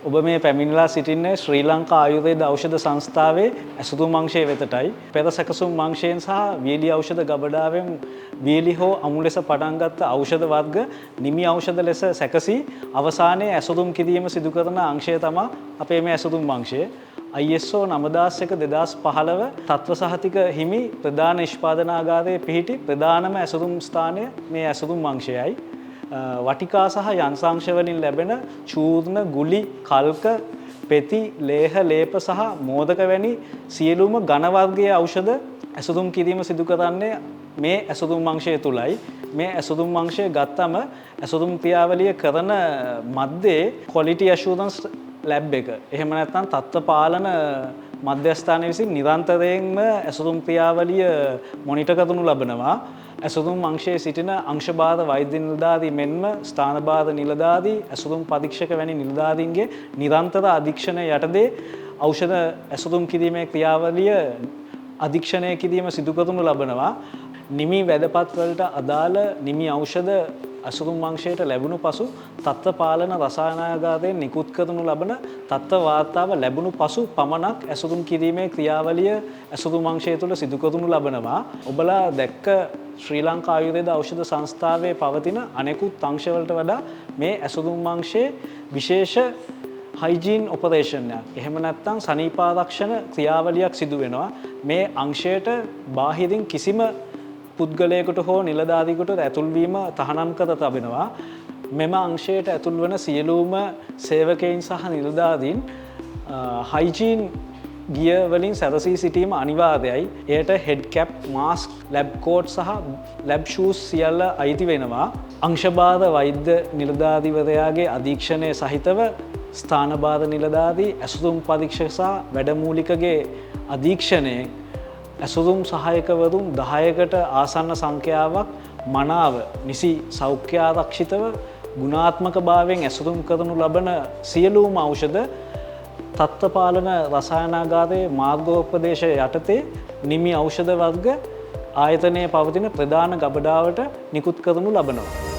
ඔබ මේ පැමිණලා සිටින්නේ ශ්‍රී ලංකා ආයුර්වේද ඖෂධ සංස්ථාවේ ඇසුතුම් අංශයේ වෙතටයි. පෙර සැකසුම් අංශයෙන් සහ වියලි ඖෂධ ගබඩාවෙන් වියලි හෝ අමු ලෙස පටන් ගත්ත ඖෂධ වර්ග නිමි ඖෂධ ලෙස සැකසී අවසානයේ ඇසුතුම් කිරීම සිදු කරන අංශය තමයි අපේ මේ ඇසුතුම් අංශය. ISO 9001/2015 තත්ත්ව සහතික හිමි ප්‍රධාන නිෂ්පාදනාගාරයේ පිහිටි ප්‍රධානම ඇසුතුම් ස්ථානය මේ ඇසුතුම් අංශයයි. වටිකා සහ යන්ත්‍රාංශ වලින් ලැබෙන චූර්ණ, ගුලි, කල්ක, පෙති, ලේහ, ලේප සහ මෝදක වැනි සියලුම ඝන වර්ගයේ ඖෂධ ඇසුතුම් කිරීම සිදු කරන්නේ මේ ඇසුතුම් අංශය තුලයි. මේ ඇසුතුම් අංශය ගත්තම ඇසුතුම් ක්‍රියාවලිය කරන මැද්දේ quality assurance ලැබ් එක. එහෙම නැත්නම් තත්ත්ව පාලන මධ්‍යස්ථානයේ විසින් නිරන්තරයෙන්ම ඇසුතුම් ක්‍රියාවලිය මොනිටර් කරනු ලබනවා. ඇසුතුම් අංශයේ සිටින අංශභාර වෛද්‍ය නිලධාරී මෙන්ම ස්ථානභාර නිලධාරී, ඇසුතුම් පරීක්ෂක වැනි නිලධාරීන්ගේ නිරන්තර අධීක්ෂණය යටතේ ඖෂධ ඇසුතුම් කිරීමේ ක්‍රියාවලිය අධීක්ෂණය කිරීම සිදු කරනු ලබනවා. නිමි වැදපත් වලට අදාළ නිමි ඖෂධ ඇසුතුම් අංශයට ලැබුණු පසු තත්ත්ව පාලන රසායනාගාරයෙන් නිකුත් කරනු ලබන තත්ත්ව වාර්තාව ලැබුණු පසු පමණක් ඇසුතුම් කිරීමේ ක්‍රියාවලිය ඇසුතුම් අංශය තුළ සිදු කරනු ලබනවා. ඔබලා දැක්ක ශ්‍රී ලංකා ආයුර්වේද ඖෂධ සංස්ථාවේ පවතින අනෙකුත් අංශවලට වඩා මේ ඇසුතුම් අංශයේ විශේෂ හයිජීන් ඔපරේෂන් එකක්. එහෙම නැත්නම් සනීපාරක්ෂණ ක්‍රියාවලියක් සිදු වෙනවා. මේ අංශයට බාහිරින් කිසිම පුද්ගලයෙකුට හෝ නිලධාරියෙකුට ඇතුල්වීම තහනම් කර තබනවා. මෙම අංශයට ඇතුල් වන සියලුම සේවකයන් සහ නිලධාරීන් හයිජීන් ගිය වලින් සැරසී සිටීම අනිවාර්යයි. එයට head cap, mask, lab coat සහ ලැබ් ෂූස් සියල්ල අයිති වෙනවා. අංශභාර වෛද්‍ය නිලධාරීවරයාගේ අධීක්ෂණය සහිතව ස්ථානභාර නිලධාරී, ඇසුතුම් පරීක්ෂක සහ වැඩමූලිකගේ අධීක්ෂණයෙන් ඇසුතුම් සහායකවරුන් 10කට ආසන්න සංඛ්‍යාවක් මනාව නිසි සෞඛ්‍ය ආරක්ෂිතව ගුණාත්මක භාවයෙන් ඇසුතුම් කරනු ලබන සියලුම ඖෂධ තත්ත්ව පාලන රසායනාගාරයේ මාර්ගෝපදේශ යටතේ නිමි ඖෂධ වර්ග ආයතනයේ පවතින ප්‍රධාන ගබඩාවට නිකුත් කරනු ලබනවා.